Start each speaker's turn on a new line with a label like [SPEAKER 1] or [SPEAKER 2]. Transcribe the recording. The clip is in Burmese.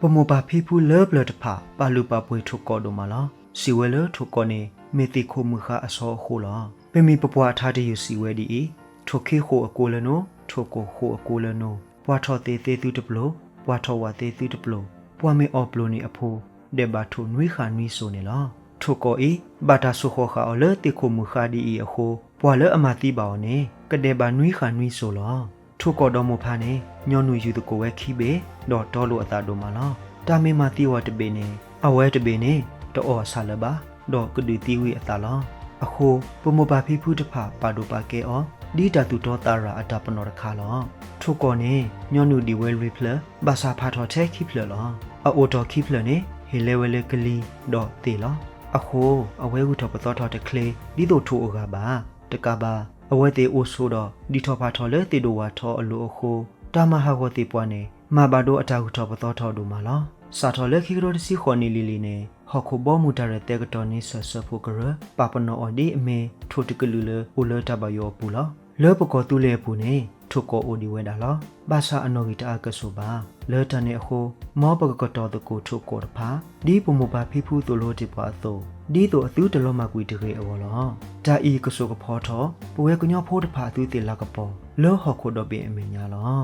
[SPEAKER 1] ပမောပါဖိဖူလောဘလတဖာပါလူပါပွေထုတ်ကောဒိုမာလာစီဝဲလထုတ်ကောနေမေတိခိုမခအစောခိုလာပမီပပွားထားတဲ့ယူစီဝဲဒီထိုခေခိုအကိုလနိုထိုကိုခိုအကိုလနိုပွားထော်သေးသေးသူတပလိုပွားထော်ဝသေးသူတပလိုပွားမေအော်ပလိုနေအဖိုးဒေဘာထုနွေခါနွေဆိုနေလားထိုကိုဘာတာဆုခိုခါအလတိခိုမခါဒီအခိုပွာလအမတိပါနေကတဲ့ဘာနွေခါနွေဆိုလားထိုကောတော်မဖာနေညောနွေယူတကိုဝဲခိဘေတော့တော်လို့အတာတို့မလားတာမေမာတိဝတပေနေအဝဲတပေနေတော့ဆာလဘာတော့ကဒူတီဝီအတာလားအခုပမဘာဖိဖူးတဖပါဒိုပါကဲအောဒီတတူတော်တာရာအတာပနောရခါလောထိုကောနေညောနွေဒီဝဲရီဖလဘာစာဖာထော်တဲ့ခိဖလလောအိုတော်ခိဖလနေဟေလေဝဲလေကလီတော့တေလောအခုအဝဲဟုထော်ပတော်ထော်တဲ့ကလေးဒီတို့ထိုအိုကပါတကပါအဝဲတေအိုဆိုတော့ဒီထော်ဖာထော်လေတေတို့ဝါထော်အလိုအခုတာမဟာကိုတေပွားနေမာဘာတို့အတာဟုထော်ပတော်ထော်တို့မလားစာထော်လေခိကရိုတစီခွန်နီလီလီနေဟော်ခိုဘောမူတရတဲ့ကတော်နေဆဆဖို့ကရပပနောအဒီအမေထိုတကလူလေအိုလတဘယောပူလားလောပကောတူလေပူနေထိုကောအိုဒီဝဲတာလားဘာသာအနော်ဂီတာကဆိုပါလောတနေအခုမောပကတော်တကိုထိုကောတဖာဒီပမဘာဖိဖူးတို့လို့ဒီပွားသောဒီတို့အသူတလုံးမကွေတကေအောလောဒါဤကဆိုကဖောထောပဝဲကညောဖိုးတဖာသူတေလာကပေါ်လောဟော်ခိုတော့ပင်အမေညာလော